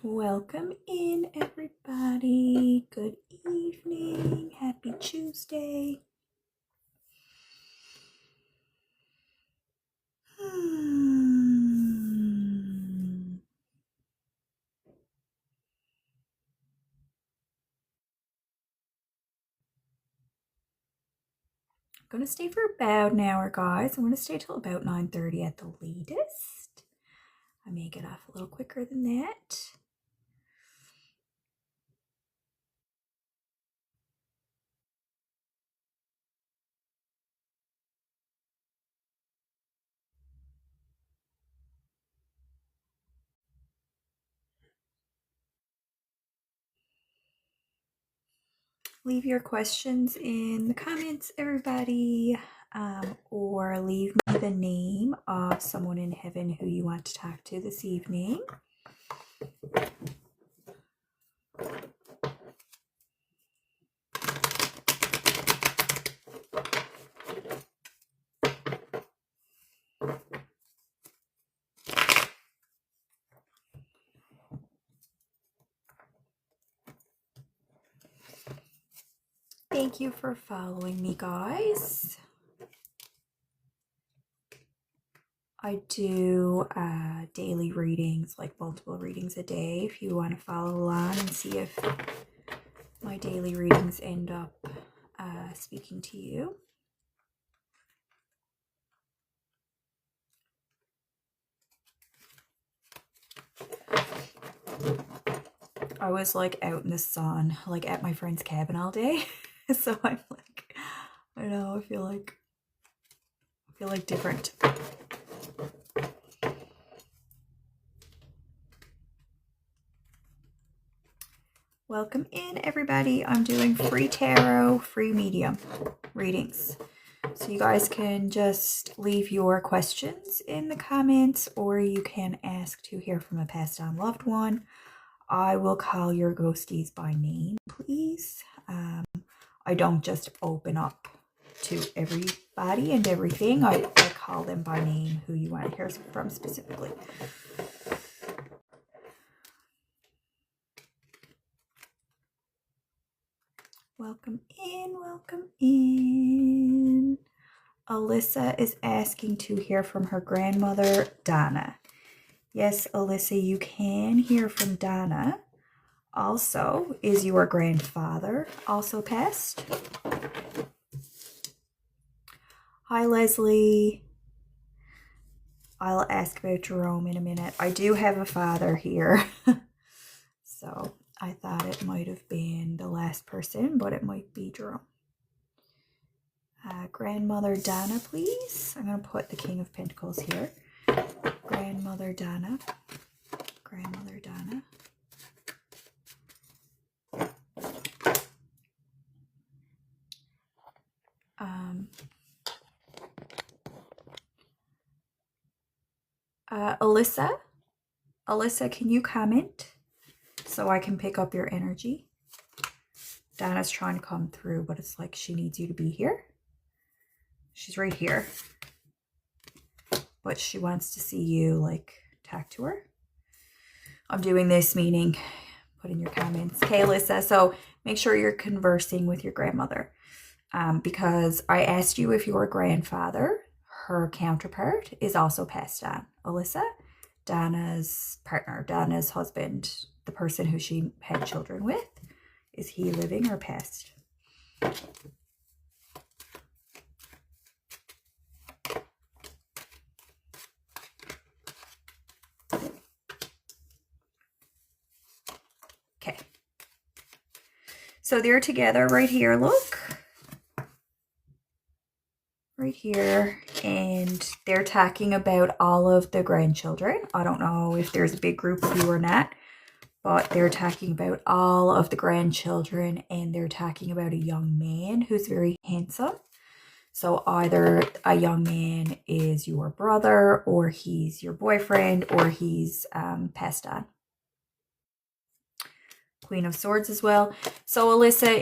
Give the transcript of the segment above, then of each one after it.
Welcome in, everybody. Good evening. Happy Tuesday. I'm going to stay for about an hour, guys. I'm going to stay till about 9:30 at the latest. I may get off a little quicker than that. Leave your questions in the comments, everybody, or leave me the name of someone in heaven who you want to talk to this evening. Thank you for following me, guys. I do daily readings, like multiple readings a day, if you want to follow along and see if my daily readings end up speaking to you. I was like out in the sun, like at my friend's cabin all day. So I'm like, I don't know, I feel like different. Welcome in, everybody. I'm doing free tarot, free medium readings. So you guys can just leave your questions in the comments, or you can ask to hear from a passed on loved one. I will call your ghosties by name, please. I don't just open up to everybody and everything. I call them by name who you want to hear from specifically. Welcome in, welcome in. Alyssa is asking to hear from her grandmother, Donna. Yes, Alyssa, you can hear from Donna. Also, is your grandfather also passed? Hi, Leslie. I'll ask about Jerome in a minute. I do have a father here. So I thought it might have been the last person, but it might be Jerome. Grandmother Donna, please. I'm going to put the King of Pentacles here. Grandmother Donna. Grandmother Donna. Alyssa, can you comment so I can pick up your energy? Donna's trying to come through, but it's like she needs you to be here. She's right here, but she wants to see you, like, talk to her. I'm doing this, meaning put in your comments. Okay, Alyssa, so make sure you're conversing with your grandmother, because I asked you if your grandfather, her counterpart, is also passed on. Alyssa, Donna's partner, Donna's husband, the person who she had children with, is he living or passed? Okay. So they're together right here, look. Right here, and they're talking about all of the grandchildren. I don't know if there's a big group of you or not, but they're talking about all of the grandchildren, and they're talking about a young man who's very handsome. So either a young man is your brother, or he's your boyfriend, or he's passed on. Queen of Swords as well. So Alyssa,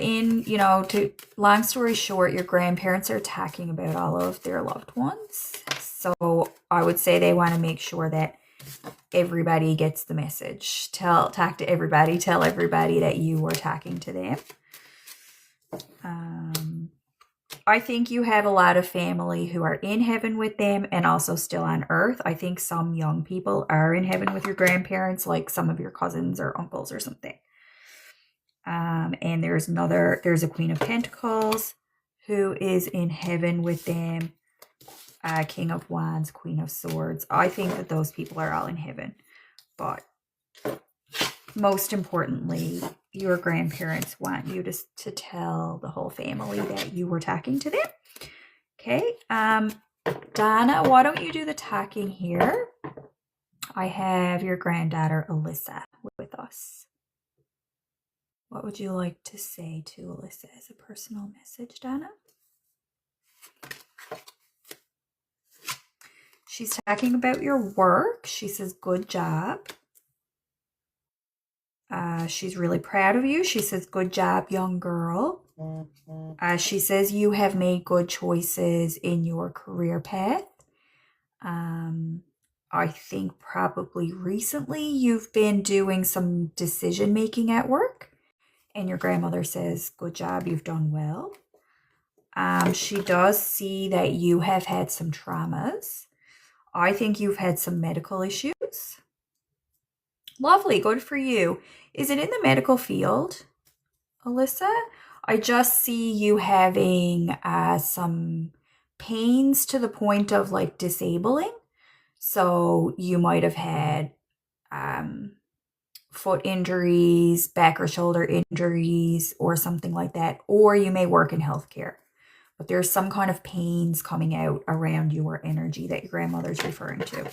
long story short, your grandparents are talking about all of their loved ones. So I would say they want to make sure that everybody gets the message. Talk to everybody. Tell everybody that you are talking to them. I think you have a lot of family who are in heaven with them and also still on earth. I think some young people are in heaven with your grandparents, like some of your cousins or uncles or something. And there's a Queen of Pentacles who is in heaven with them. King of Wands, Queen of Swords. I think that those people are all in heaven. But most importantly, your grandparents want you to tell the whole family that you were talking to them. Okay. Donna, why don't you do the talking here? I have your granddaughter, Alyssa, with us. What would you like to say to Alyssa as a personal message, Donna? She's talking about your work. She says, good job. She's really proud of you. She says, good job, young girl. She says you have made good choices in your career path. I think probably recently you've been doing some decision making at work. And your grandmother says, good job, you've done well. She does see that you have had some traumas. I think you've had some medical issues. Lovely, good for you. Is it in the medical field, Alyssa? I just see you having some pains to the point of like disabling. So you might have had foot injuries, back or shoulder injuries, or something like that. Or you may work in healthcare. But there's some kind of pains coming out around your energy that your grandmother's referring to.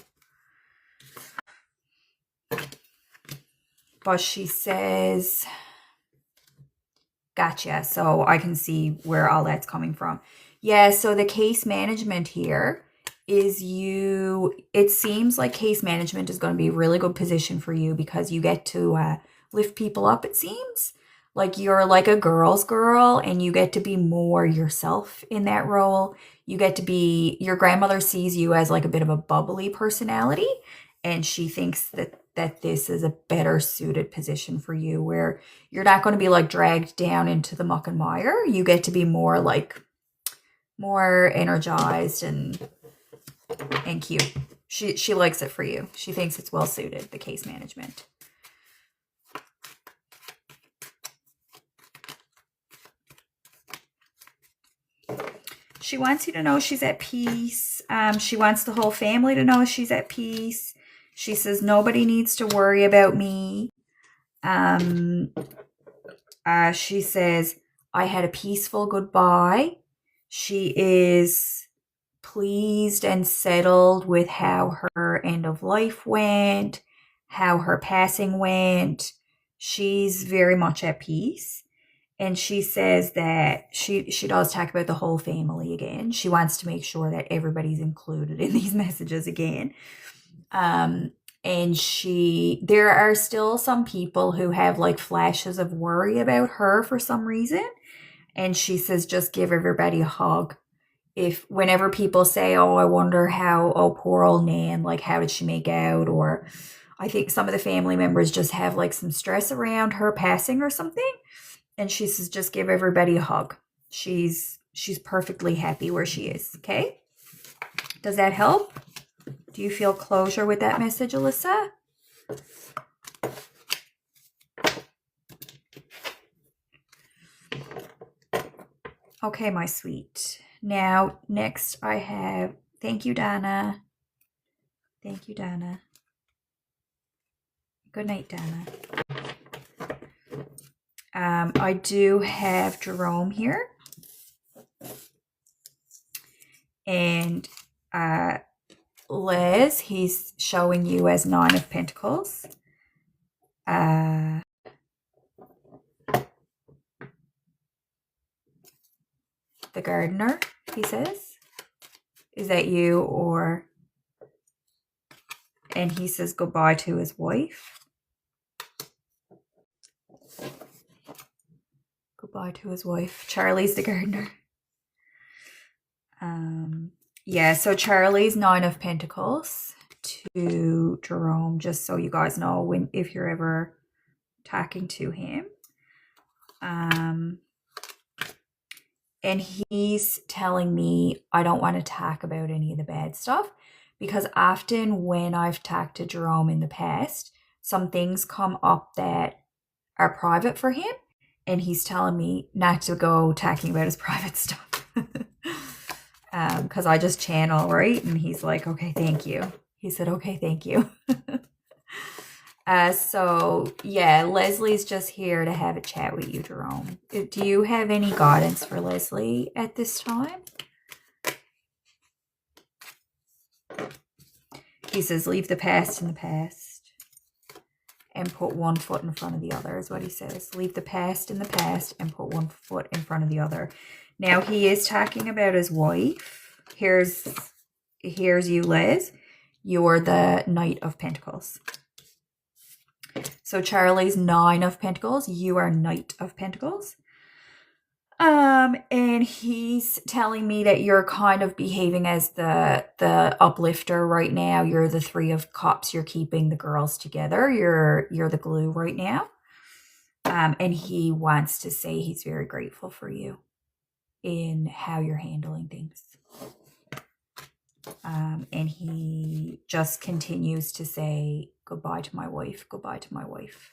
But she says, gotcha. So I can see where all that's coming from. Yeah, so the case management here is it seems like case management is going to be a really good position for you because you get to lift people up, it seems. Like you're like a girl's girl and you get to be more yourself in that role. You get to be, your grandmother sees you as like a bit of a bubbly personality and she thinks that this is a better suited position for you where you're not going to be like dragged down into the muck and mire. You get to be more energized and cute. She likes it for you. She thinks it's well suited, the case management. She wants you to know she's at peace. She wants the whole family to know she's at peace. She says, nobody needs to worry about me. She says, I had a peaceful goodbye. She is pleased and settled with how her end of life went, how her passing went. She's very much at peace. And she says that she does talk about the whole family again. She wants to make sure that everybody's included in these messages again. And there are still some people who have like flashes of worry about her for some reason. And she says, just give everybody a hug. Whenever people say, oh, I wonder how, poor old Nan, like how did she make out? Or I think some of the family members just have like some stress around her passing or something. And she says, just give everybody a hug. She's perfectly happy where she is. Okay? Does that help? Do you feel closure with that message, Alyssa? Okay, my sweet. Now, next I have, thank you, Donna. Thank you, Donna. Good night, Donna. I do have Jerome here. And Les, he's showing you as 9 of Pentacles. The gardener, he says. Is that you or... And he says goodbye to his wife. Goodbye to his wife. Charlie's the gardener. Yeah, so Charlie's 9 of Pentacles to Jerome, just so you guys know if you're ever talking to him. And he's telling me I don't want to talk about any of the bad stuff, because often when I've talked to Jerome in the past, some things come up that are private for him, and he's telling me not to go talking about his private stuff. Because I just channel, right? And he's like, okay, thank you. He said, okay, thank you. So yeah, Leslie's just here to have a chat with you, Jerome. Do you have any guidance for Leslie at this time? He says, leave the past in the past and put one foot in front of the other, is what he says. Leave the past in the past and put one foot in front of the other. Now, he is talking about his wife. Here's you, Les. You're the Knight of Pentacles. So Charlie's 9 of Pentacles. You are Knight of Pentacles. And he's telling me that you're kind of behaving as the uplifter right now. You're the 3 of Cups. You're keeping the girls together. You're the glue right now. And he wants to say he's very grateful for you in how you're handling things. And he just continues to say, goodbye to my wife, goodbye to my wife.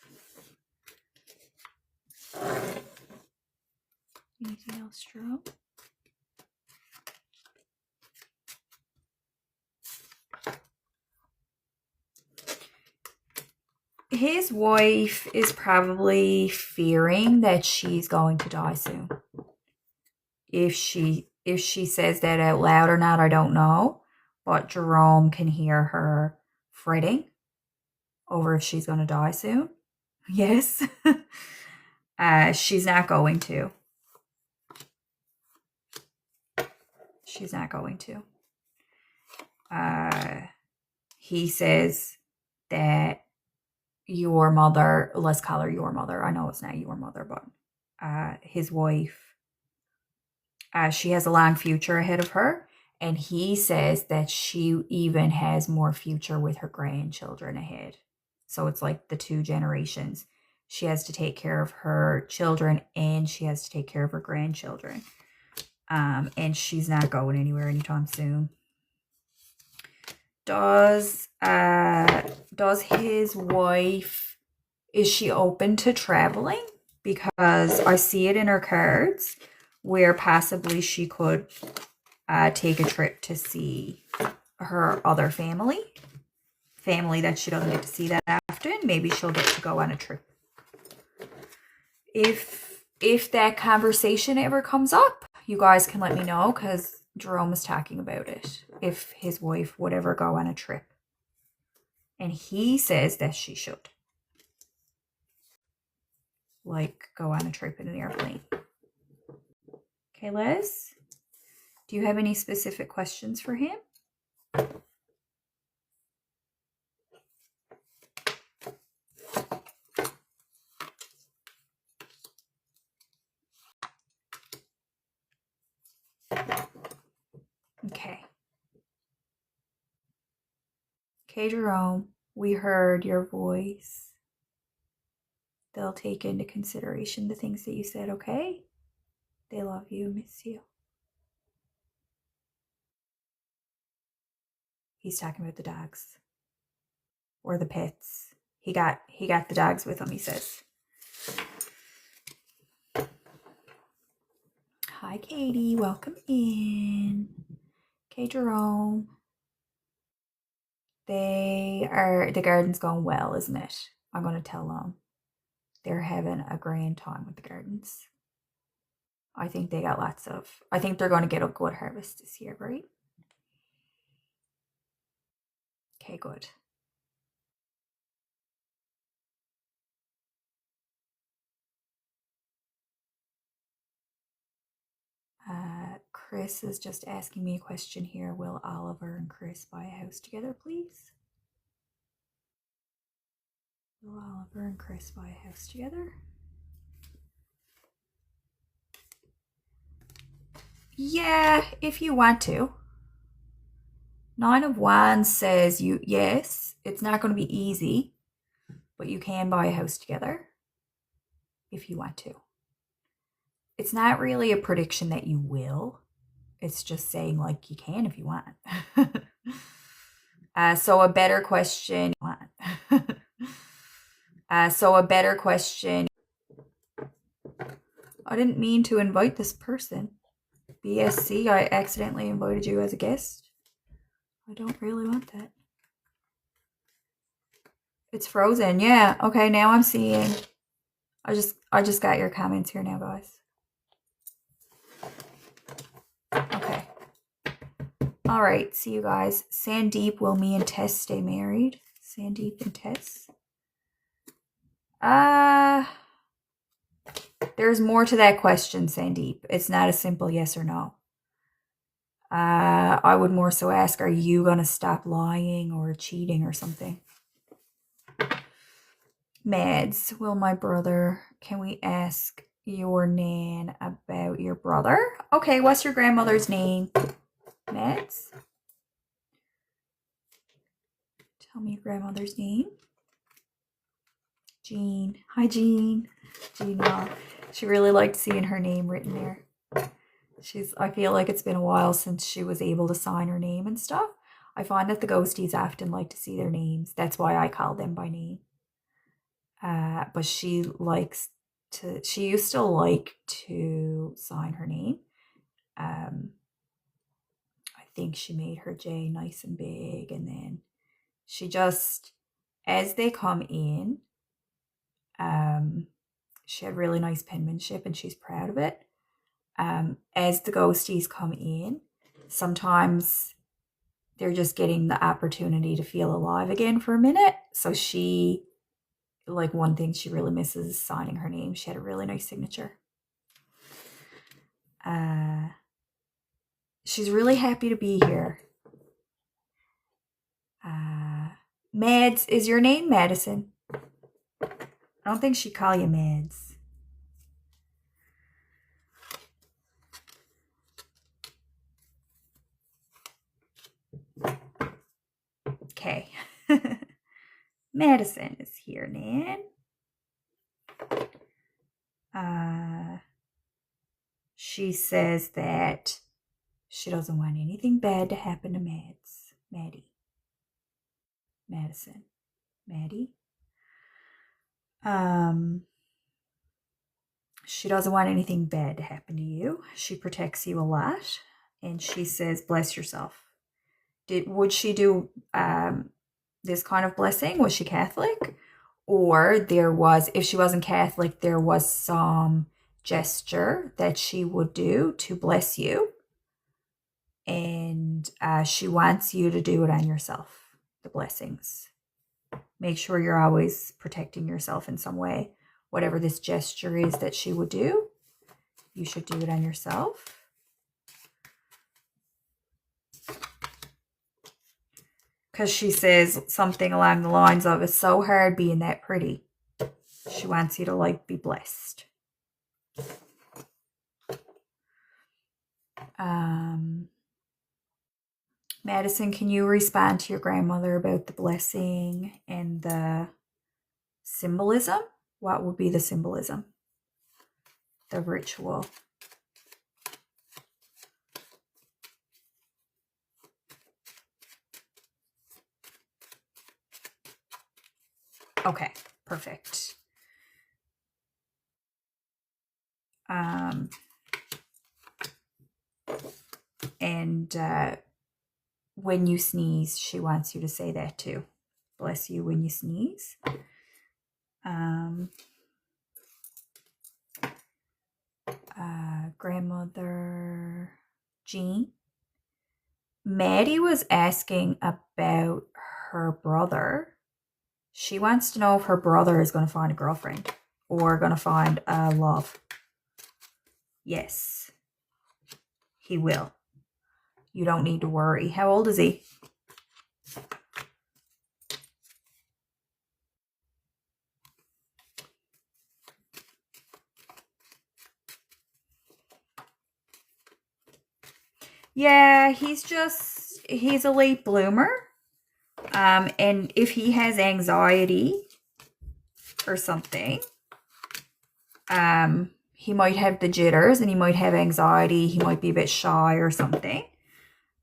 Anything else, Jerome? His wife is probably fearing that she's going to die soon. If she says that out loud or not, I don't know. But Jerome can hear her fretting over if she's going to die soon. Yes. She's not going to. She's not going to. He says that your mother, let's call her your mother. I know it's not your mother, but his wife, she has a long future ahead of her. And he says that she even has more future with her grandchildren ahead. So it's like the 2 generations. She has to take care of her children and she has to take care of her grandchildren. And she's not going anywhere anytime soon. Does his wife, is she open to traveling? Because I see it in her cards where possibly she could take a trip to see her other family that she doesn't get to see that often. Maybe she'll get to go on a trip. If that conversation ever comes up, you guys can let me know, because Jerome is talking about it. If his wife would ever go on a trip. And he says that she should. Like, go on a trip in an airplane. Okay, Les? Do you have any specific questions for him? Okay. Okay, Jerome, we heard your voice. They'll take into consideration the things that you said, okay? They love you, miss you. He's talking about the dogs. Or the pets. He got the dogs with him, he says. Hi, Katie. Welcome in. Okay, Jerome. The garden's going well, isn't it? I'm going to tell them. They're having a grand time with the gardens. I think they got I think they're going to get a good harvest this year, right? Okay, good. Chris is just asking me a question here. Will Oliver and Chris buy a house together, please? Will Oliver and Chris buy a house together? Yeah, if you want to. Nine of Wands says yes, it's not going to be easy, but you can buy a house together if you want to. It's not really a prediction that you will. It's just saying like you can if you want. So a better question. So a better question. I didn't mean to invite this person. BSC, I accidentally invited you as a guest. I don't really want that. It's frozen. Yeah. Okay, now I'm seeing. I just got your comments here now, guys. Okay. All right. See you guys. Sandeep, will me and Tess stay married? Sandeep and Tess. There's more to that question, Sandeep. It's not a simple yes or no. I would more so ask, are you going to stop lying or cheating or something? Mads, will my brother, can we ask your nan about your brother? Okay, what's your grandmother's name? Mads? Tell me your grandmother's name. Jean. Hi, Jean. Jean, she really liked seeing her name written there. I feel like it's been a while since she was able to sign her name and stuff. I find that the ghosties often like to see their names. That's why I call them by name. But she used to like to sign her name. I think she made her J nice and big, and then she just, as they come in, she had really nice penmanship and she's proud of it. As the ghosties come in, sometimes they're just getting the opportunity to feel alive again for a minute. So she, like, one thing she really misses is signing her name. She had a really nice signature. She's really happy to be here. Mads, is your name Madison? I don't think she'd call you Mads. Okay. Madison is here, Nan. She says that she doesn't want anything bad to happen to Maddie. Madison. Maddie. She doesn't want anything bad to happen to you. She protects you a lot. And she says, bless yourself. Would she do this kind of blessing? Was she Catholic? Or if she wasn't Catholic, there was some gesture that she would do to bless you. And she wants you to do it on yourself, the blessings. Make sure you're always protecting yourself in some way. Whatever this gesture is that she would do, you should do it on yourself. Because she says something along the lines of, it's so hard being that pretty. She wants you to, like, be blessed. Madison, can you respond to your grandmother about the blessing and the symbolism? What would be the symbolism? The ritual. Okay, perfect. And when you sneeze, she wants you to say that too. Bless you when you sneeze. Grandmother Jean. Maddie was asking about her brother. She wants to know if her brother is going to find a girlfriend or going to find a love. Yes, he will. You don't need to worry. How old is he? Yeah, he's just he's a late bloomer. And if he has anxiety or something, he might have the jitters and he might have anxiety. He might be a bit shy or something.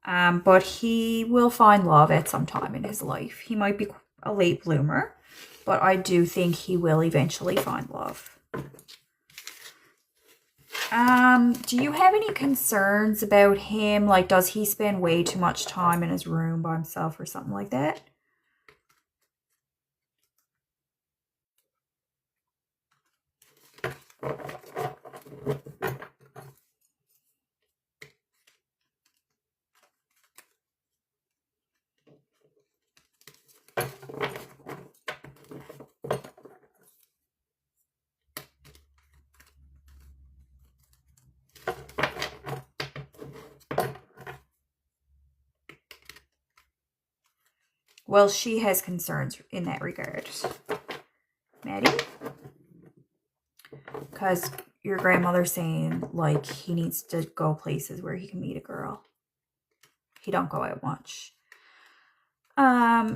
But he will find love at some time in his life. He might be a late bloomer, but I do think he will eventually find love. Do you have any concerns about him? Like, does he spend way too much time in his room by himself or something like that? Well, she has concerns in that regard, Maddie. Because your grandmother's saying, like, he needs to go places where he can meet a girl. He don't go out much.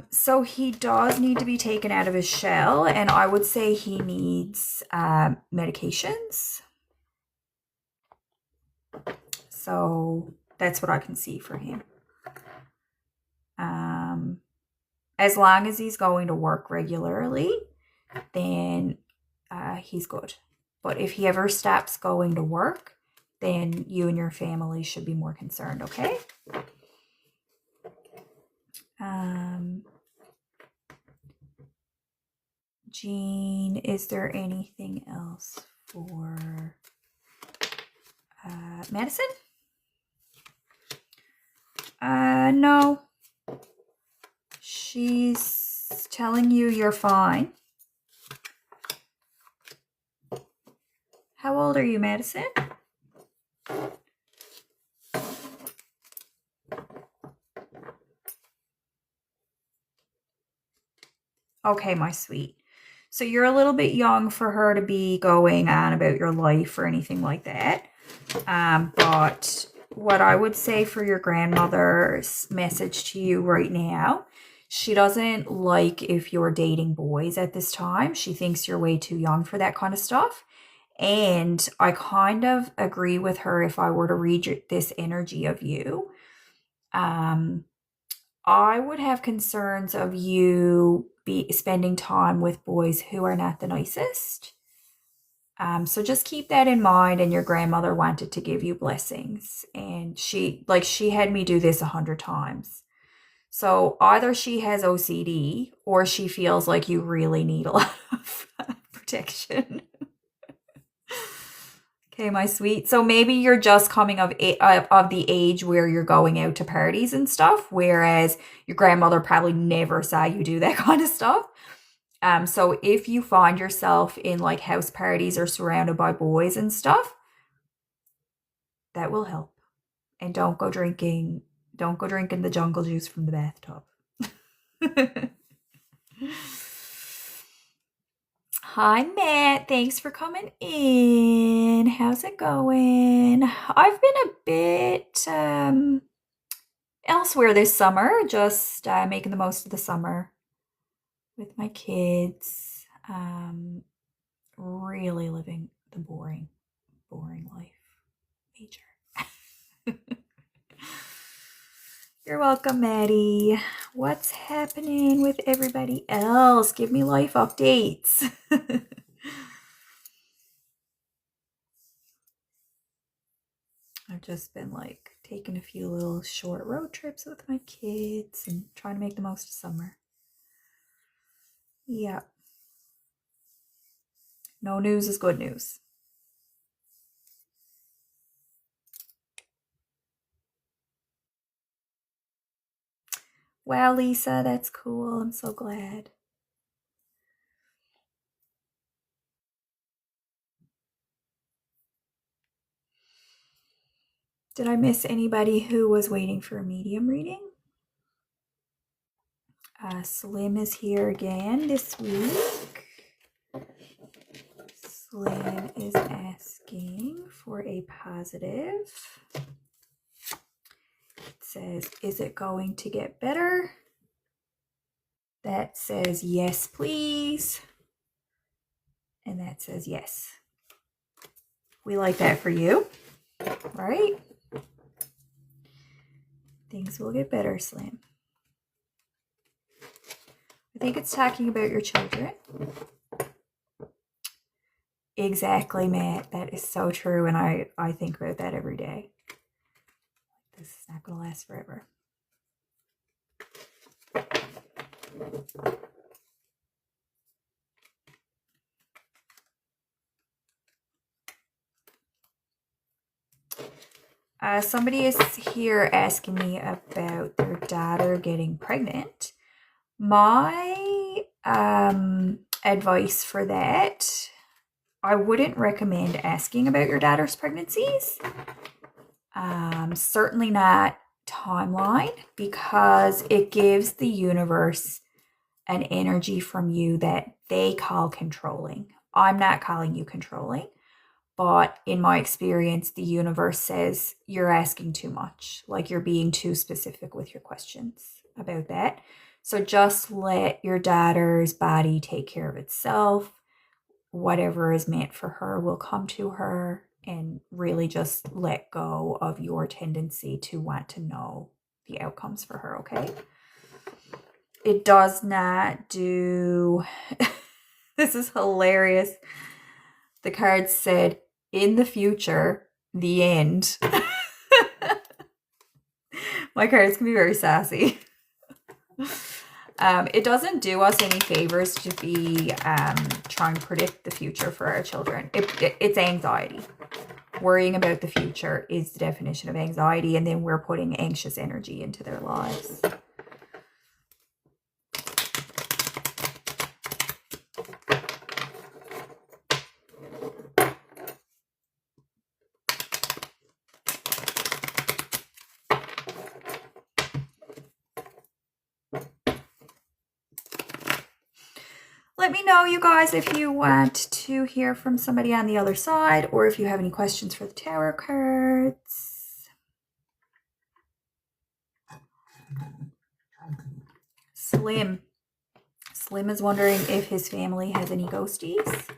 So he does need to be taken out of his shell, and I would say he needs medications. So that's what I can see for him. As long as he's going to work regularly, then he's good. But if he ever stops going to work, then you and your family should be more concerned, okay? Jean, is there anything else for Madison? No. She's telling you you're fine. How old are you, Madison? Okay, my sweet. So you're a little bit young for her to be going on about your life or anything like that. But what I would say for your grandmother's message to you right now, she doesn't like if you're dating boys at this time. She thinks you're way too young for that kind of stuff. And I kind of agree with her if I were to read this energy of you. I would have concerns of you spending time with boys who are not the nicest. So just keep that in mind. And your grandmother wanted to give you blessings, and she had me do this 100 times. So either she has OCD or she feels like you really need a lot of protection. Okay, my sweet. So maybe you're just coming of the age where you're going out to parties and stuff, whereas your grandmother probably never saw you do that kind of stuff. So if you find yourself in like house parties or surrounded by boys and stuff, that will help. And don't go drinking the jungle juice from the bathtub. Hi, Matt. Thanks for coming in. How's it going? I've been a bit elsewhere this summer, just making the most of the summer with my kids. Really living the boring life. Major. You're welcome, Maddie. What's happening with everybody else? Give me life updates. I've just been like taking a few little short road trips with my kids and trying to make the most of summer. Yeah. No news is good news. Wow, Lisa, that's cool. I'm so glad. Did I miss anybody who was waiting for a medium reading? Slim is here again this week. Slim is asking for a positive. It's says, is it going to get better? That says, yes, please. And that says, yes. We like that for you, right? Things will get better, Slim. I think it's talking about your children. Exactly, Matt. That is so true. And I think about that every day. This is not going to last forever. Somebody is here asking me about their daughter getting pregnant. My advice for that, I wouldn't recommend asking about your daughter's pregnancies. Certainly not timeline, because it gives the universe an energy from you that they call controlling. I'm not calling you controlling. But in my experience, the universe says you're asking too much, like you're being too specific with your questions about that. So just let your daughter's body take care of itself. Whatever is meant for her will come to her, and really just let go of your tendency to want to know the outcomes for her, okay? It does not do... This is hilarious. The card said, in the future, the end. My cards can be very sassy. It doesn't do us any favors to be trying to predict the future for our children. It's anxiety. Worrying about the future is the definition of anxiety, and then we're putting anxious energy into their lives. Let me know, you guys, if you want to hear from somebody on the other side, or if you have any questions for the tarot cards. Slim. Slim is wondering if his family has any ghosties.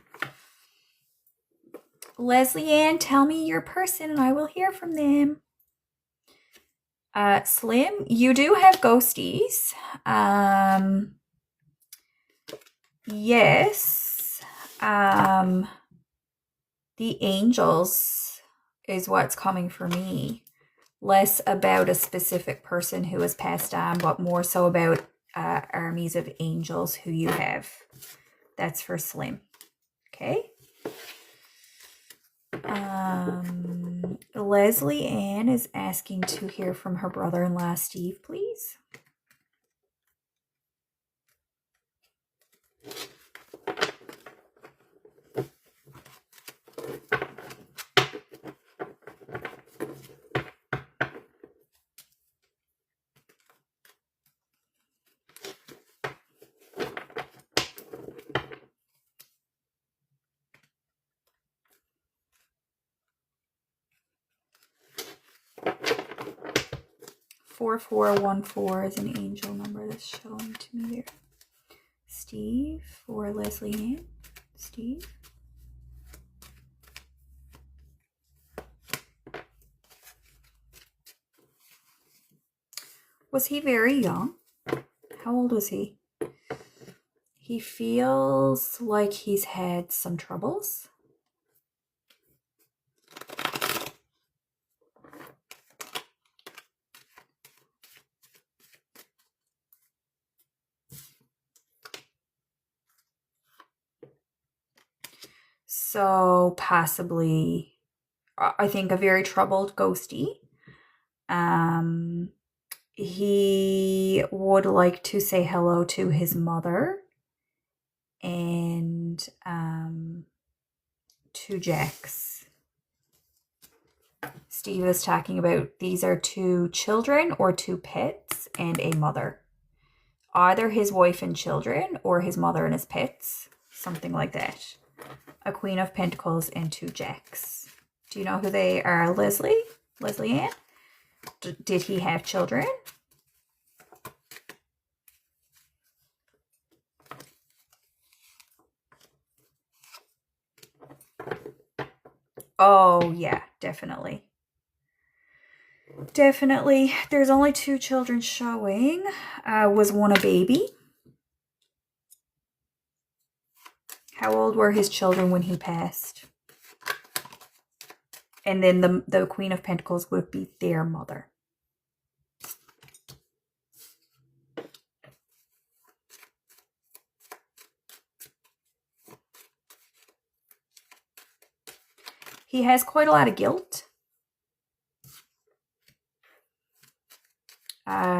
Leslie Ann, tell me your person and I will hear from them. Slim, you do have ghosties. Yes. The angels is what's coming for me. Less about a specific person who has passed on, but more so about armies of angels who you have. That's for Slim. Okay. Leslie Ann is asking to hear from her brother-in-law, Steve, please. "4414 is an angel number that's showing to me there. Steve for Leslie Ann. Steve. Was he very young? How old was he? He feels like he's had some troubles. So possibly, I think, a very troubled ghosty. He would like to say hello to his mother and to Jax. Steve is talking about these are 2 children or 2 pets and a mother. Either his wife and children or his mother and his pets. Something like that. A Queen of Pentacles and 2 Jacks. Do you know who they are, Leslie? Leslie Ann? Did he have children? Oh, yeah, definitely. Definitely. There's only 2 children showing. Was one a baby? How old were his children when he passed? And then the Queen of Pentacles would be their mother. He has quite a lot of guilt.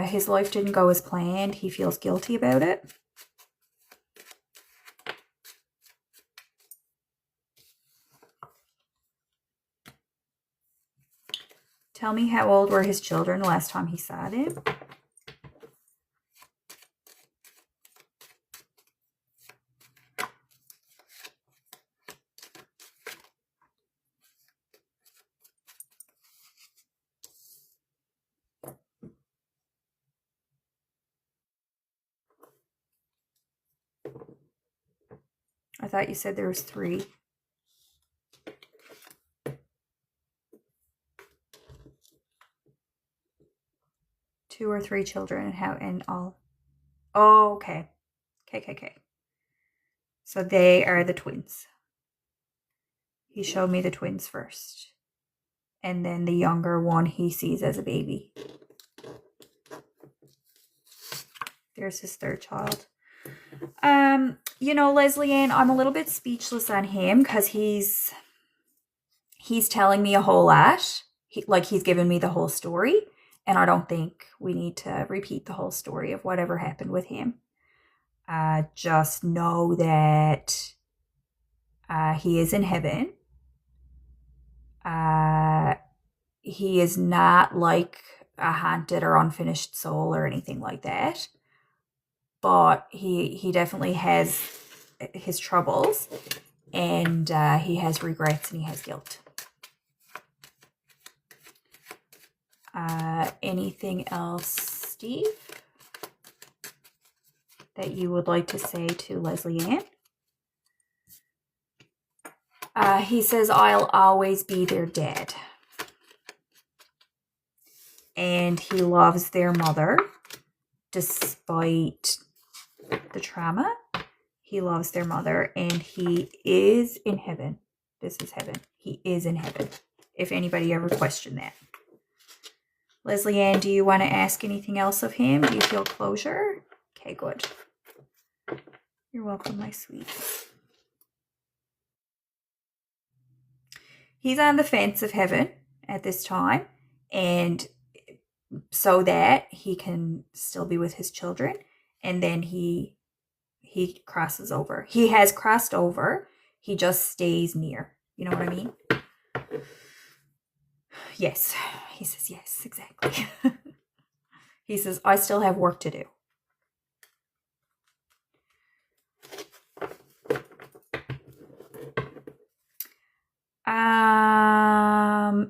His life didn't go as planned. He feels guilty about it. Tell me, how old were his children the last time he saw them? I thought you said there was 3. 2 or 3 children, and how in all? Oh, okay. Okay. So they are the twins. He showed me the twins first. And then the younger one he sees as a baby. There's his 3rd child. You know, Leslie Ann, I'm a little bit speechless on him because he's telling me a whole lot. He's given me the whole story. And I don't think we need to repeat the whole story of whatever happened with him. Just know that he is in heaven. He is not like a haunted or unfinished soul or anything like that. But he definitely has his troubles. And he has regrets and he has guilt. Anything else, Steve, that you would like to say to Leslie Ann? He says, I'll always be their dad. And he loves their mother despite the trauma. He loves their mother and he is in heaven. This is heaven. He is in heaven. If anybody ever questioned that. Leslie Ann, do you want to ask anything else of him? Do you feel closure? Okay, good. You're welcome, my sweet. He's on the fence of heaven at this time, and so that he can still be with his children, and then he crosses over. He has crossed over. He just stays near. You know what I mean? Yes. He says yes, exactly. He says, I still have work to do.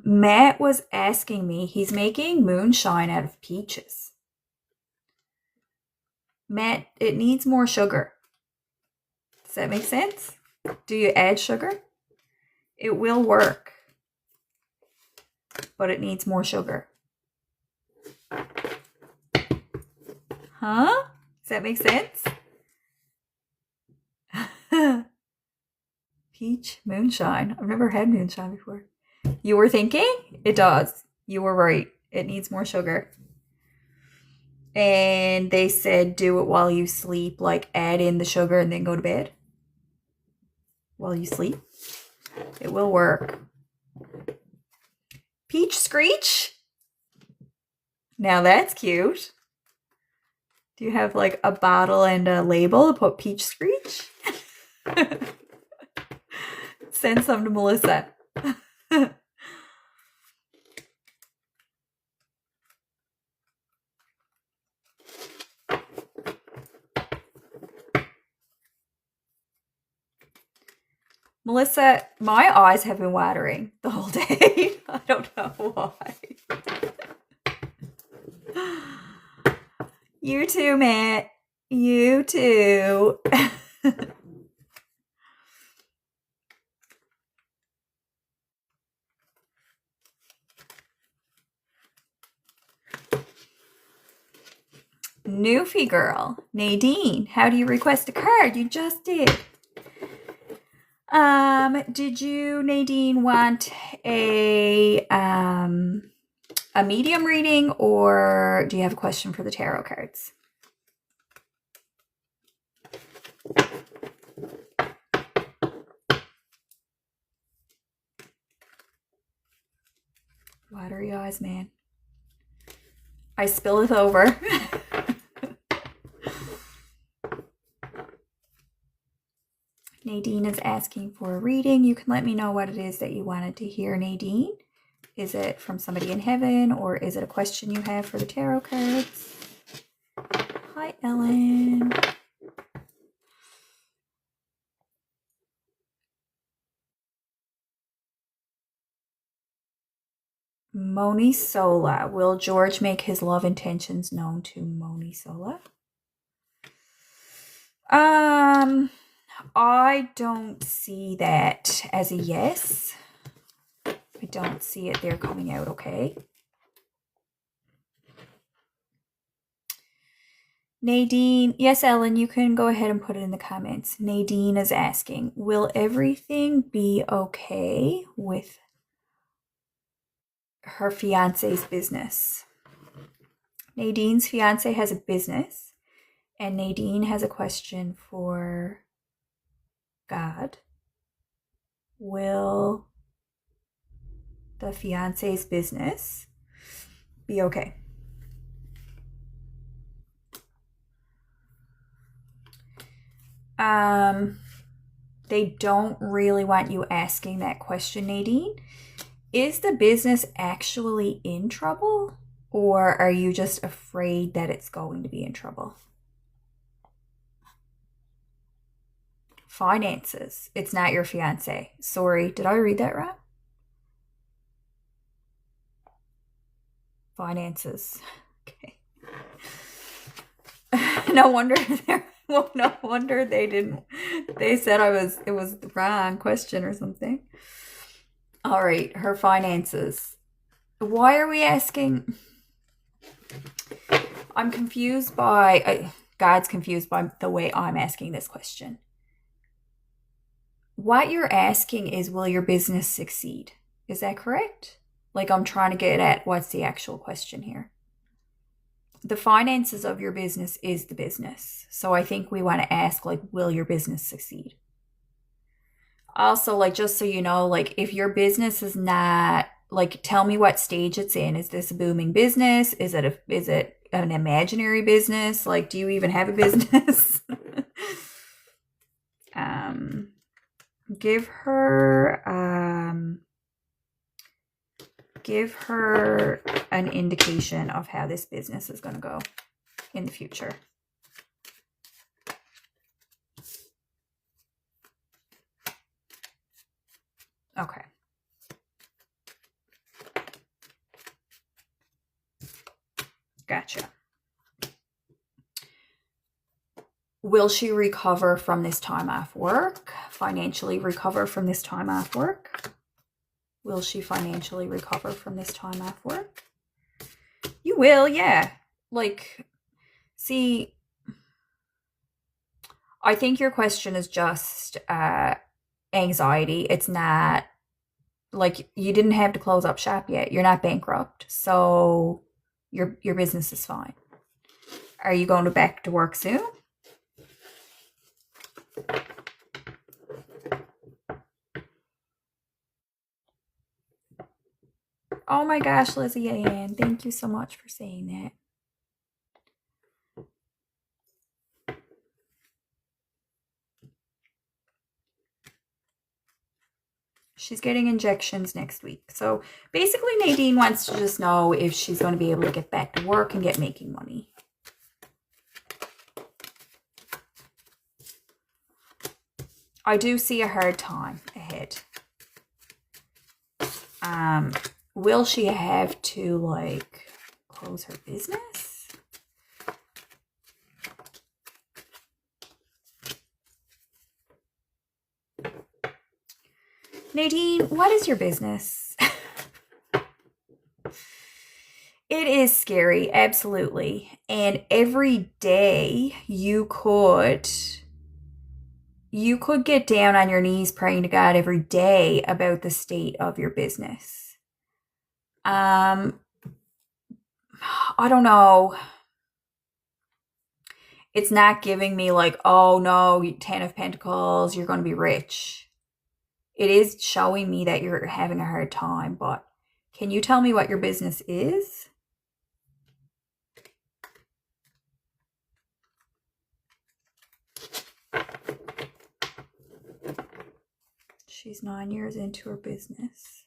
Matt was asking me, he's making moonshine out of peaches. Matt, it needs more sugar. Does that make sense? Do you add sugar? It will work, but it needs more sugar. Huh? Does that make sense? Peach moonshine. I've never had moonshine before. You were thinking? It does. You were right. It needs more sugar. And they said do it while you sleep, like add in the sugar and then go to bed while you sleep. It will work. Peach Screech? Now that's cute. Do you have like a bottle and a label to put Peach Screech? Send some to Melissa. Melissa, my eyes have been watering the whole day. I don't know why. You too, Matt. You too. Newfie girl. Nadine, how do you request a card? You just did. Did you, Nadine, want a medium reading, or do you have a question for the tarot cards? Watery eyes, man. I spilleth over. Nadine is asking for a reading. You can let me know what it is that you wanted to hear, Nadine. Is it from somebody in heaven, or is it a question you have for the tarot cards? Hi, Ellen. Moni Sola. Will George make his love intentions known to Moni Sola? I don't see that as a yes. I don't see it there coming out okay. Nadine, yes, Ellen, you can go ahead and put it in the comments. Nadine is asking, will everything be okay with her fiance's business? Nadine's fiance has a business, and Nadine has a question for God. Will the fiance's business be okay? They don't really want you asking that question, Nadine. Is the business actually in trouble, or are you just afraid that it's going to be in trouble? Finances. It's not your fiance. Sorry, did I read that wrong? Finances. Okay. No wonder no wonder they said it was the wrong question or something. All right, her finances. Why are we asking? I'm confused by, God's confused by the way I'm asking this question. What you're asking is, will your business succeed? Is that correct? Like, I'm trying to get at what's the actual question here. The finances of your business is the business. So I think we want to ask, like, will your business succeed? Also, like, just so you know, like, if your business is not, like, tell me what stage it's in. Is this a booming business? Is it an imaginary business? Like, do you even have a business? Give her an indication of how this business is going to go in the future. Okay. Gotcha. Will she recover from this time off work? Financially recover from this time off work? Will she financially recover from this time off work? You will, yeah. Like, see, I think your question is just anxiety. It's not, like, you didn't have to close up shop yet. You're not bankrupt. So your business is fine. Are you going back to work soon? Oh my gosh, Lizzie Ann, thank you so much for saying that. She's getting injections next week. So basically, Nadine wants to just know if she's going to be able to get back to work and get making money. I do see a hard time ahead. Will she have to, like, close her business? Nadine, what is your business? It is scary, absolutely. And every day you could get down on your knees praying to God every day about the state of your business. I don't know. It's not giving me like, oh no, 10 of Pentacles, you're going to be rich. It is showing me that you're having a hard time, but can you tell me what your business is? She's 9 years into her business.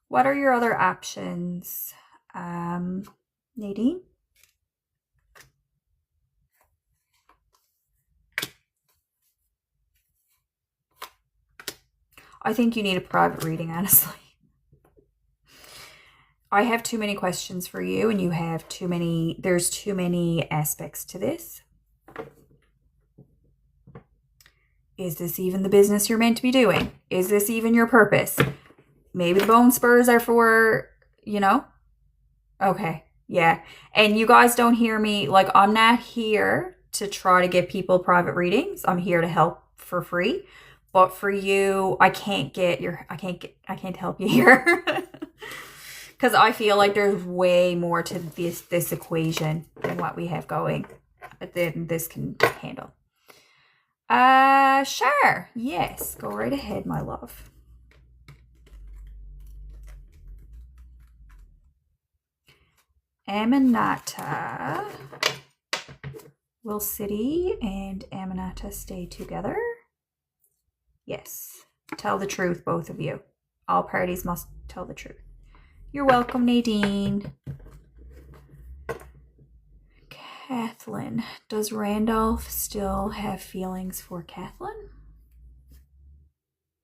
What are your other options, Nadine? I think you need a private reading, honestly. I have too many questions for you, and you have too many, there's too many aspects to this. Is this even the business you're meant to be doing? Is this even your purpose? Maybe the bone spurs are for, you know? Okay, yeah. And you guys don't hear me, like, I'm not here to try to get people private readings. I'm here to help for free. But for you, I can't help you here. Because I feel like there's way more to this equation than what we have going than this can handle. Sure. Yes, go right ahead, my love. Aminata. Will City and Aminata stay together? Yes. Tell the truth, both of you. All parties must tell the truth. You're welcome, Nadine. Kathleen. Does Randolph still have feelings for Kathleen?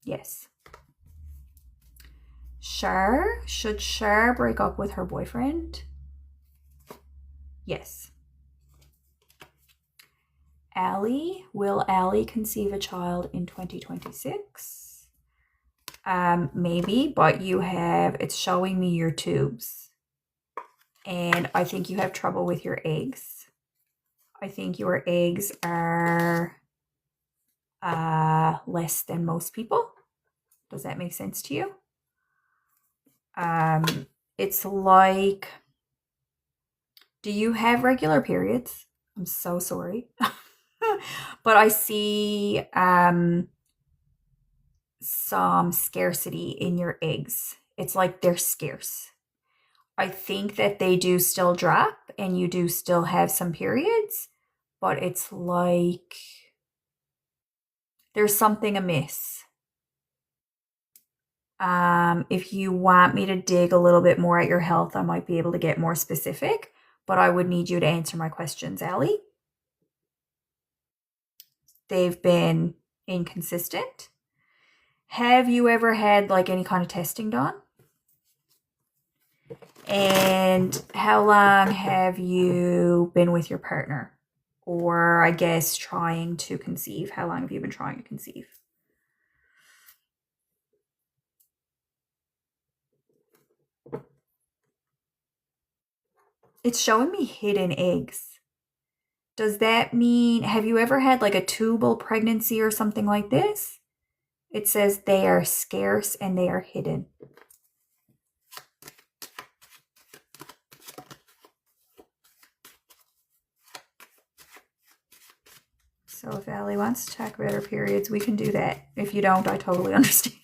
Yes. Cher. Should Cher break up with her boyfriend? Yes. Allie. Will Allie conceive a child in 2026? Maybe, but it's showing me your tubes. And I think you have trouble with your eggs. I think your eggs are less than most people. Does that make sense to you? It's like, do you have regular periods? I'm so sorry. But I see some scarcity in your eggs. It's like they're scarce. I think that they do still drop and you do still have some periods, but it's like there's something amiss. If you want me to dig a little bit more at your health, I might be able to get more specific, but I would need you to answer my questions, Allie. They've been inconsistent. Have you ever had like any kind of testing done? And how long have you been with your partner? Or I guess trying to conceive. How long have you been trying to conceive? It's showing me hidden eggs. Does that mean, have you ever had like a tubal pregnancy or something like this? It says they are scarce and they are hidden. So if Allie wants to talk about her periods, we can do that. If you don't, I totally understand.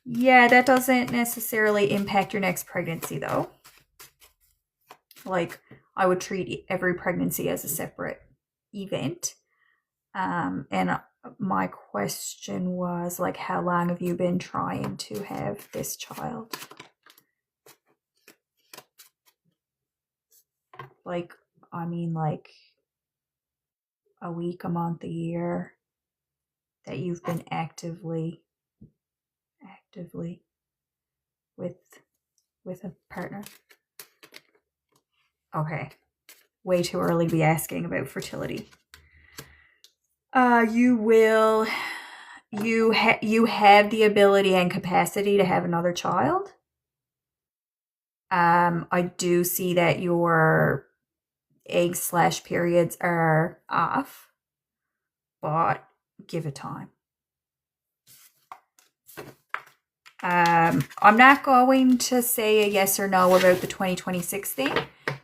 Yeah, that doesn't necessarily impact your next pregnancy, though. Like, I would treat every pregnancy as a separate event. And my question was, like, how long have you been trying to have this child? Like, I mean, like a week, a month, a year that you've been actively with a partner? Okay. Way too early to be asking about fertility. You have the ability and capacity to have another child. I do see that your eggs/periods are off, but give it time. I'm not going to say a yes or no about the 2026 thing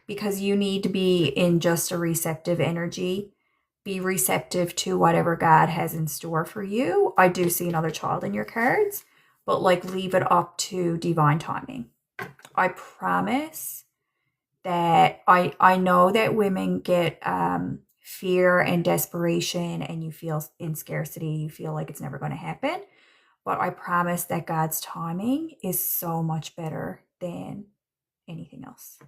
because you need to be in just a receptive energy. Be receptive to whatever God has in store for you. I do see another child in your cards, but like leave it up to divine timing. I promise that I know that women get fear and desperation, and you feel in scarcity, you feel like it's never going to happen. But I promise that God's timing is so much better than anything else.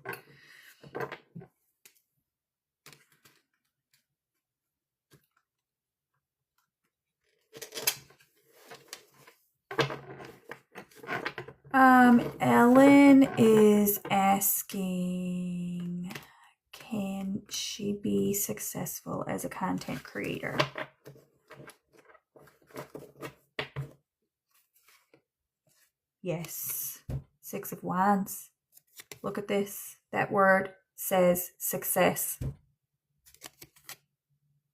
Ellen is asking, can she be successful as a content creator? Yes. 6 of Wands. Look at this. That word says success.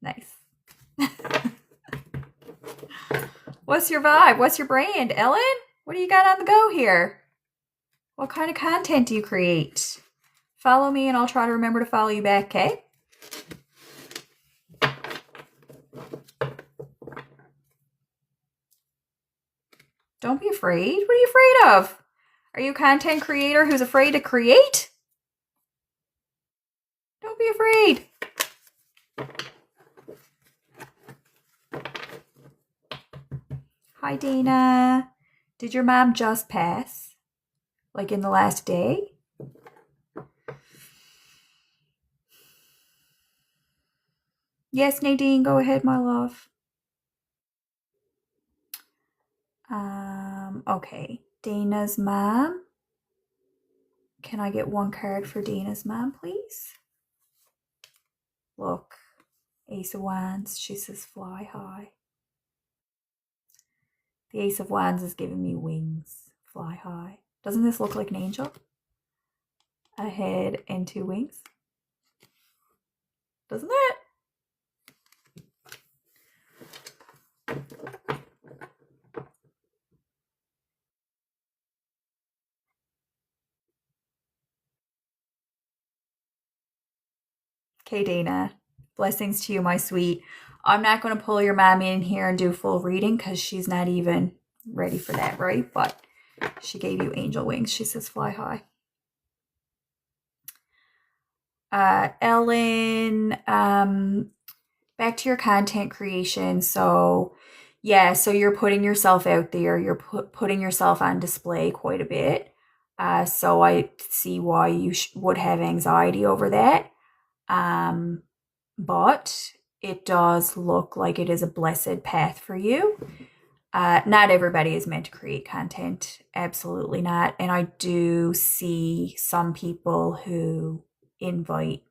Nice. What's your vibe? What's your brand, Ellen? What do you got on the go here? What kind of content do you create? Follow me and I'll try to remember to follow you back, okay? Don't be afraid. What are you afraid of? Are you a content creator who's afraid to create? Don't be afraid. Hi, Dana. Did your mom just pass? Like in the last day? Yes, Nadine, go ahead, my love. Okay. Dana's mom. Can I get one card for Dana's mom, please? Look, Ace of Wands. She says fly high. The Ace of Wands is giving me wings. Fly high. Doesn't this look like an angel? A head and 2 wings. Doesn't it? Okay, Dana. Blessings to you, my sweet. I'm not going to pull your mom in here and do full reading because she's not even ready for that, right? But she gave you angel wings. She says fly high. Ellen, back to your content creation. So yeah, so you're putting yourself out there. You're putting yourself on display quite a bit. So I see why you would have anxiety over that. But it does look like it is a blessed path for you. Not everybody is meant to create content. Absolutely not. And I do see some people who invite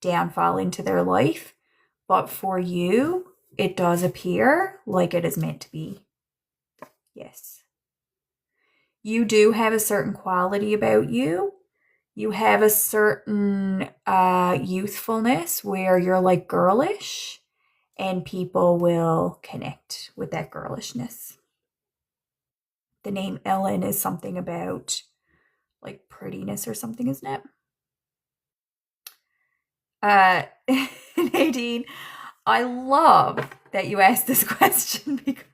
downfall into their life. But for you, it does appear like it is meant to be. Yes. You do have a certain quality about you. You have a certain youthfulness where you're like girlish, and people will connect with that girlishness. The name Ellen is something about like prettiness or something, isn't it? Nadine, I love that you asked this question because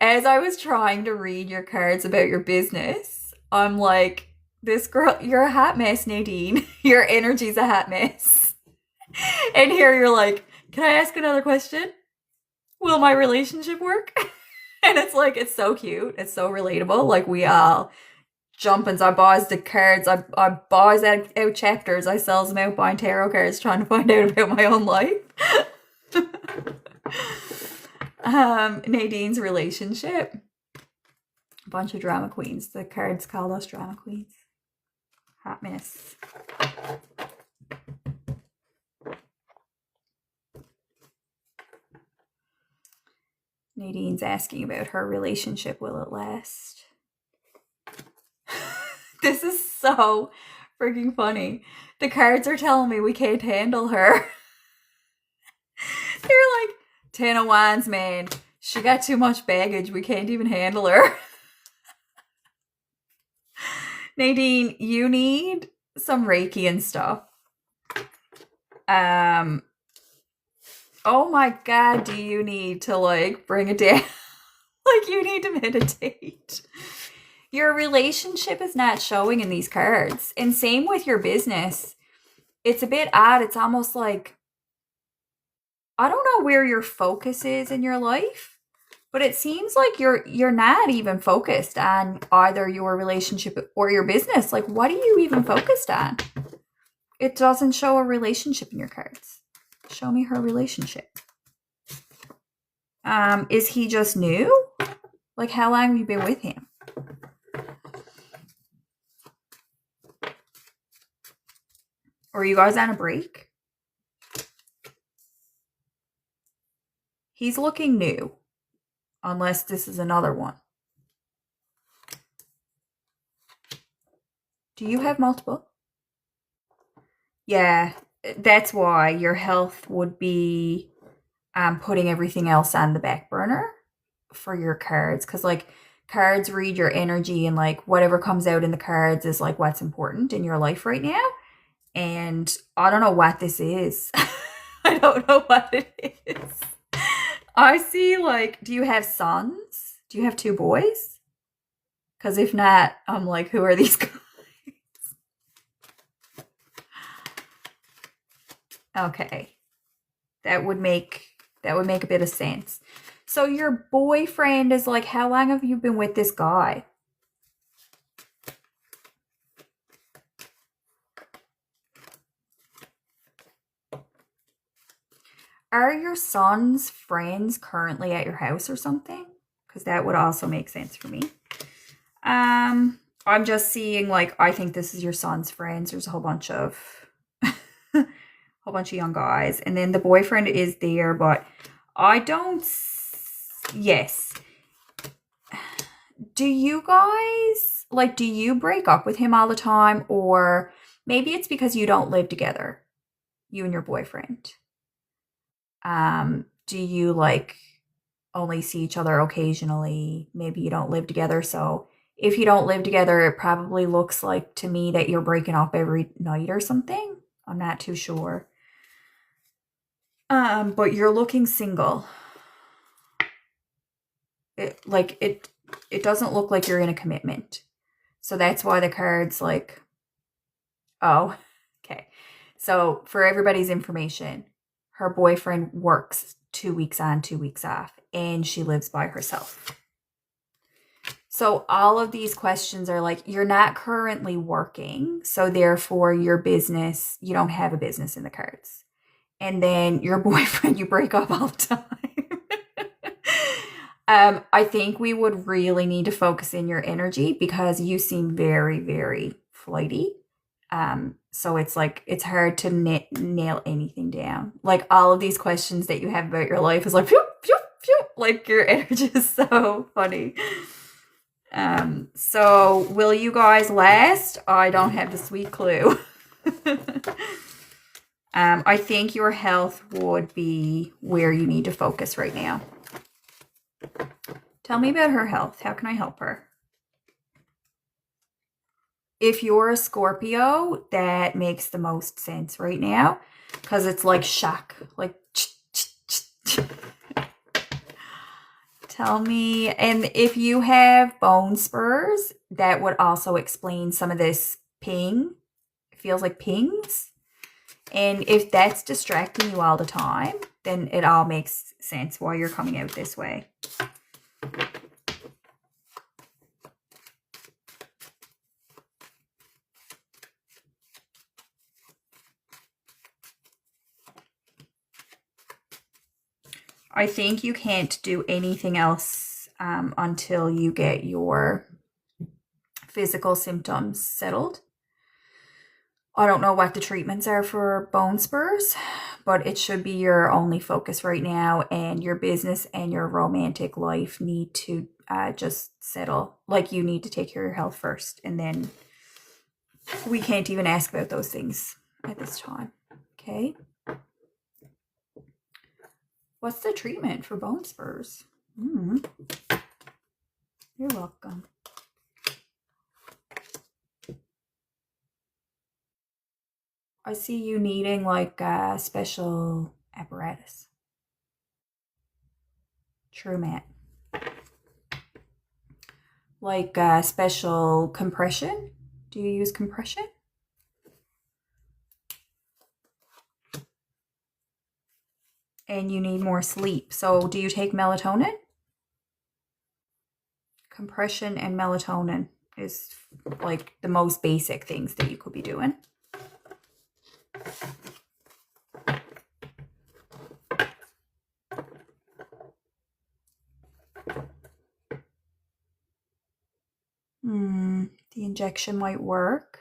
as I was trying to read your cards about your business, I'm like, this girl, you're a hot mess, Nadine. Your energy's a hot mess. And here you're like, can I ask another question? Will my relationship work? And it's like, it's so cute. It's so relatable. Like we all jumpings. I buys the cards. I buys out chapters. I sells them out buying tarot cards, trying to find out about my own life. Nadine's relationship. A bunch of drama queens. The cards call us drama queens. Hot mess. Nadine's asking about her relationship. Will it last? This is so freaking funny. The cards are telling me we can't handle her. They're like, 10 of Wands, man. She got too much baggage. We can't even handle her. Nadine, you need some Reiki and stuff. Oh my God, do you need to like bring it down? Like you need to meditate. Your relationship is not showing in these cards. And same with your business. It's a bit odd. It's almost like, I don't know where your focus is in your life, but it seems like you're not even focused on either your relationship or your business. Like, what are you even focused on? It doesn't show a relationship in your cards. Show me her relationship. Is he just new? Like, how long have you been with him? Or are you guys on a break? He's looking new. Unless this is another one. Do you have multiple? Yeah, that's why your health would be putting everything else on the back burner for your cards. Because, like, cards read your energy and, like, whatever comes out in the cards is, like, what's important in your life right now. And I don't know what this is. I don't know what it is. I see, like, do you have sons? Do you have 2 boys? Because if not, I'm like, who are these guys? Okay. That would make a bit of sense. So your boyfriend is like, how long have you been with this guy? Are your son's friends currently at your house or something? Because that would also make sense for me. I'm just seeing, like, I think this is your son's friends. There's a whole bunch of young guys. And then the boyfriend is there, but I don't... Yes. Do you guys... Like, do you break up with him all the time? Or maybe it's because you don't live together. You and your boyfriend. Do you like only see each other occasionally? Maybe you don't live together. So if you don't live together, it probably looks like to me that you're breaking up every night or something. I'm not too sure. But you're looking single. It doesn't look like you're in a commitment. So that's why the card's like, oh, okay. So for everybody's information, her boyfriend works 2 weeks on, 2 weeks off, and she lives by herself. So all of these questions are like, you're not currently working, so therefore your business, you don't have a business in the cards. And then your boyfriend, you break up all the time. I think we would really need to focus in your energy because you seem very, very flighty. So it's like, it's hard to nail anything down. Like all of these questions that you have about your life is like, phew, phew, phew, like your energy is so funny. So will you guys last? I don't have the sweet clue. I think your health would be where you need to focus right now. Tell me about her health. How can I help her? If you're a Scorpio, that makes the most sense right now because it's like shock. Like, tell me. And if you have bone spurs, that would also explain some of this ping. It feels like pings. And if that's distracting you all the time, then it all makes sense why you're coming out this way. I think you can't do anything else until you get your physical symptoms settled. I don't know what the treatments are for bone spurs, but it should be your only focus right now, and your business and your romantic life need to just settle. Like, you need to take care of your health first, and then we can't even ask about those things at this time. Okay? What's the treatment for bone spurs? You're welcome. I see you needing like a special apparatus. True, Matt. Like special compression? Do you use compression? And you need more sleep. So do you take melatonin? Compression and melatonin is like the most basic things that you could be doing. The injection might work.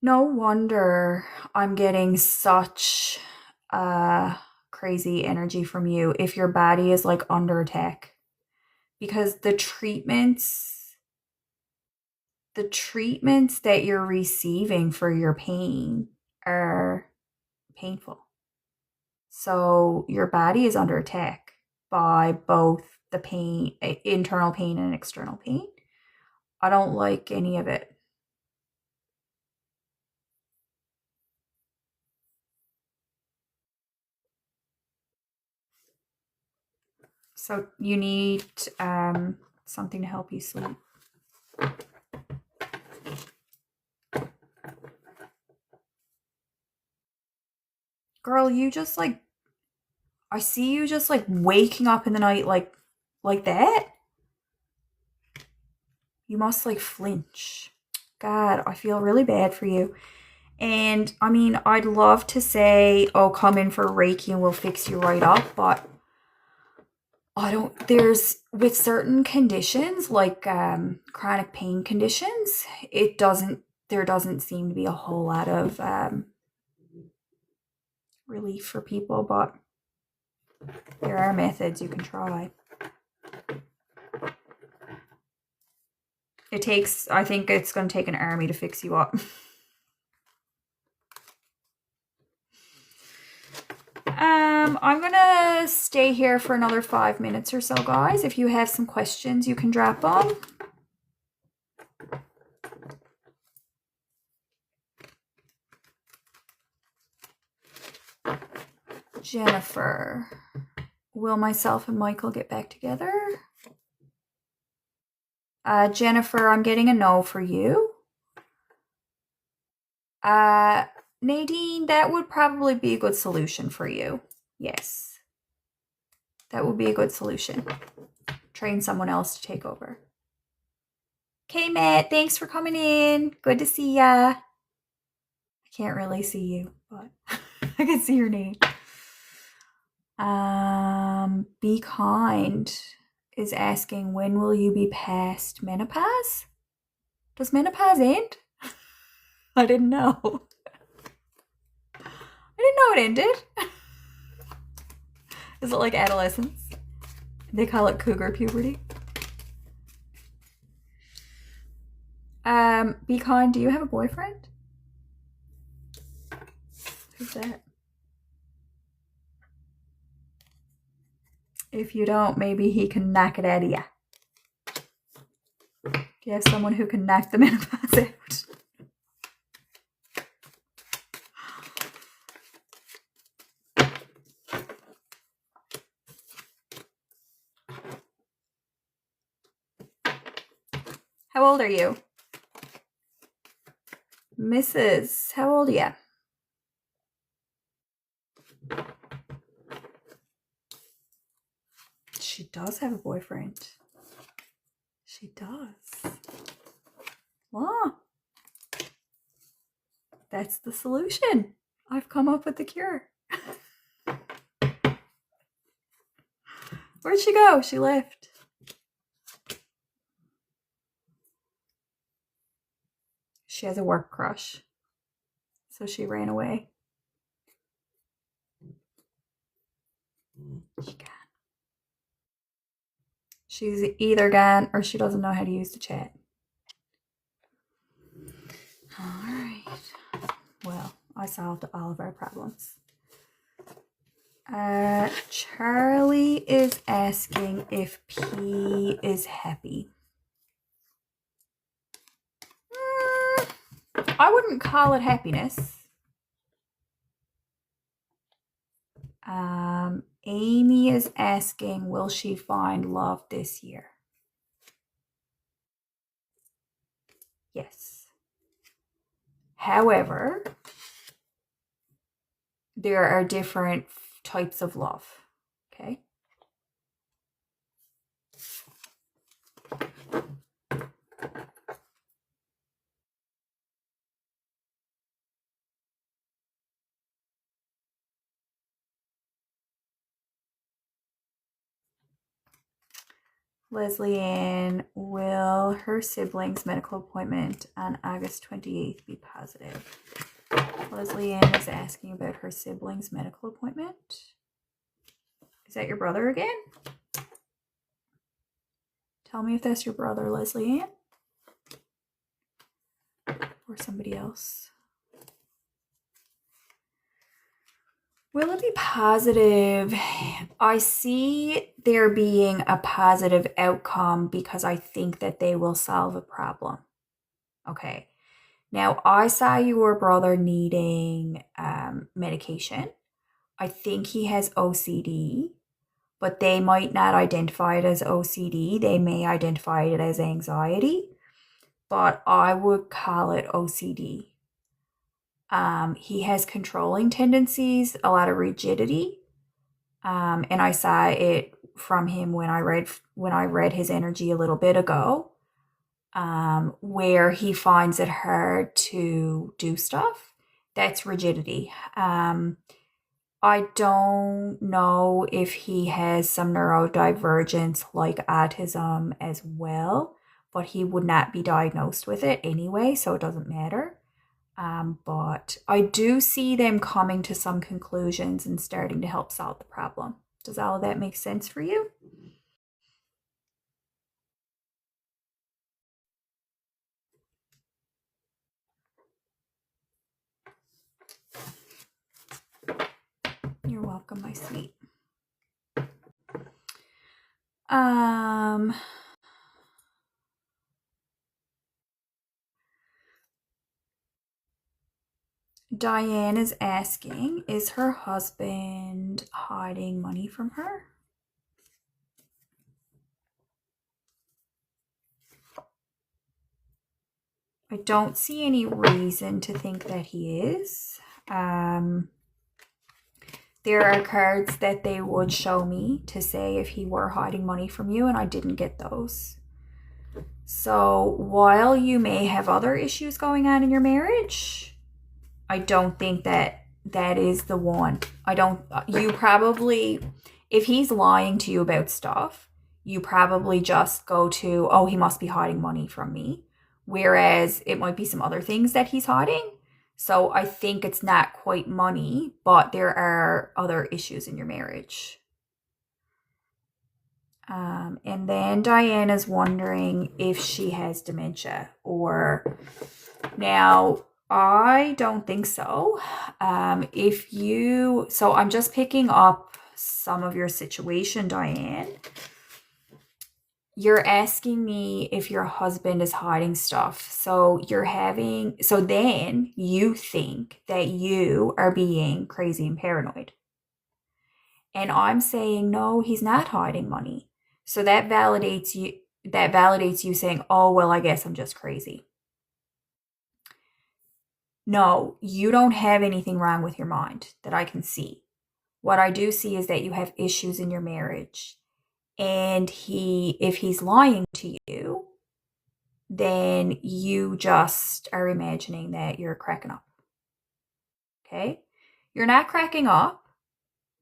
No wonder I'm getting such crazy energy from you if your body is like under attack. Because the treatments that you're receiving for your pain are painful. So your body is under attack by both the pain, internal pain and external pain. I don't like any of it. So you need something to help you sleep. Girl, you just like, I see you just like waking up in the night like that. You must like flinch. God, I feel really bad for you. And I mean, I'd love to say, oh, come in for Reiki and we'll fix you right up, but with certain conditions, like chronic pain conditions, there doesn't seem to be a whole lot of relief for people, but there are methods you can try. I think it's going to take an army to fix you up. I'm going to stay here for another 5 minutes or so, guys. If you have some questions, you can drop them. Jennifer, will myself and Michael get back together? Jennifer, I'm getting a no for you. Nadine, that would probably be a good solution for you. Yes. That would be a good solution. Train someone else to take over. Okay, Matt, thanks for coming in. Good to see ya. I can't really see you, but I can see your name. Be Kind is asking, when will you be past menopause? Does menopause end? I didn't know. I didn't know it ended. Is it like adolescence? They call it cougar puberty. Be Kind, do you have a boyfriend? Who's that? If you don't, maybe he can knock it out of you. You have someone who can knock the menopause out. How old are you? Mrs. How old are you? She does have a boyfriend. She does. Well, that's the solution. I've come up with the cure. Where'd she go? She left. She has a work crush. So she ran away. She gone. She's either gone or she doesn't know how to use the chat. Alright. Well, I solved all of our problems. Charlie is asking if P is happy. I wouldn't call it happiness. Amy is asking, will she find love this year? Yes. However, there are different types of love, okay? Leslie Ann, will her siblings' medical appointment on August 28th be positive? Leslie Ann is asking about her siblings' medical appointment. Is that your brother again? Tell me if that's your brother, Leslie Ann. Or somebody else. Will it be positive? I see there being a positive outcome because I think that they will solve a problem. Okay. Now, I saw your brother needing medication. I think he has OCD, but they might not identify it as OCD. They may identify it as anxiety, but I would call it OCD. He has controlling tendencies, a lot of rigidity, and I saw it from him when I read his energy a little bit ago, where he finds it hard to do stuff. That's rigidity. I don't know if he has some neurodivergence like autism as well, but he would not be diagnosed with it anyway, so it doesn't matter. But I do see them coming to some conclusions and starting to help solve the problem. Does all of that make sense for you? You're welcome, my sweet. Diane is asking, is her husband hiding money from her? I don't see any reason to think that he is. There are cards that they would show me to say if he were hiding money from you, and I didn't get those. So while you may have other issues going on in your marriage, I don't think that that is the one. You probably, if he's lying to you about stuff, you probably just go to, oh, he must be hiding money from me. Whereas it might be some other things that he's hiding. So I think it's not quite money, but there are other issues in your marriage. And then Diana's wondering if she has dementia or... Now, I don't think so. So I'm just picking up some of your situation, Diane. You're asking me if your husband is hiding stuff. So then you think that you are being crazy and paranoid. And I'm saying, no, he's not hiding money. So that validates you saying, oh, well, I guess I'm just crazy. No, you don't have anything wrong with your mind that I can see. What I do see is that you have issues in your marriage. And if he's lying to you, then you just are imagining that you're cracking up. Okay? You're not cracking up.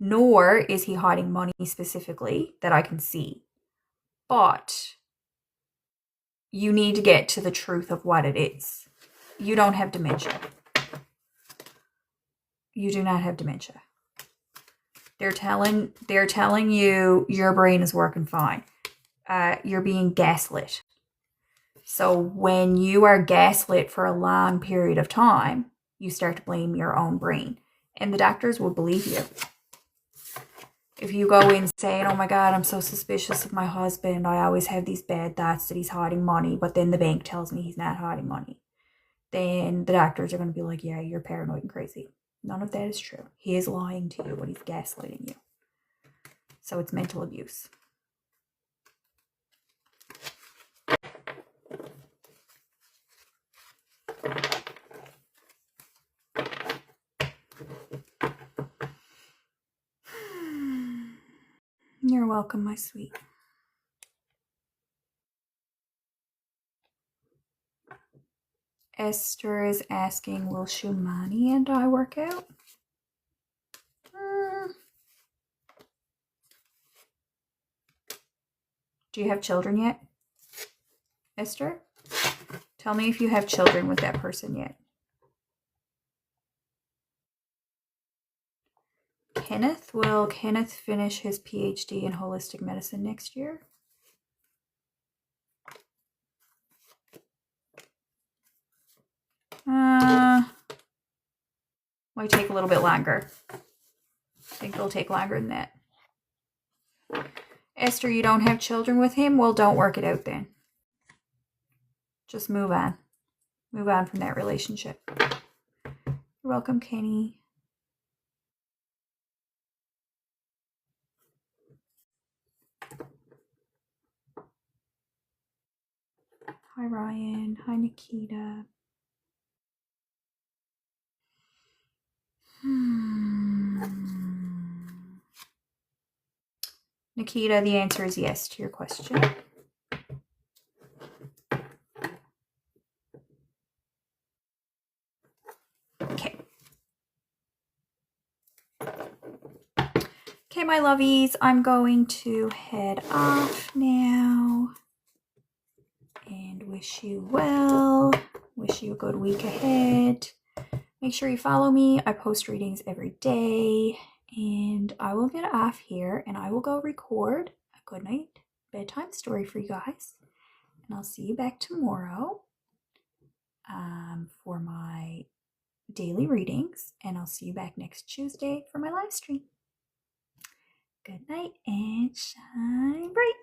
nor is he hiding money specifically that I can see. But you need to get to the truth of what it is. You don't have dementia. You do not have dementia. They're telling you your brain is working fine. You're being gaslit. So when you are gaslit for a long period of time, you start to blame your own brain. And the doctors will believe you. If you go in saying, oh my God, I'm so suspicious of my husband. I always have these bad thoughts that he's hiding money, but then the bank tells me he's not hiding money. Then the doctors are going to be like, yeah, you're paranoid and crazy. None of that is true. He is lying to you, but he's gaslighting you. So it's mental abuse. You're welcome, my sweet. Esther is asking, will Shumani and I work out? Do you have children yet, Esther? Tell me if you have children with that person yet. Kenneth? Will Kenneth finish his PhD in holistic medicine next year? Might take a little bit longer. I think it'll take longer than that. Esther, you don't have children with him? Well, don't work it out then. Just move on. Move on from that relationship. You're welcome, Kenny. Hi, Ryan. Hi, Nikita. Nikita, the answer is yes to your question. Okay. Okay, my lovies, I'm going to head off now and wish you well. Wish you a good week ahead. Make sure you follow me. I post readings every day. And I will get off here and I will go record a good night bedtime story for you guys. And I'll see you back tomorrow for my daily readings. And I'll see you back next Tuesday for my live stream. Good night and shine bright.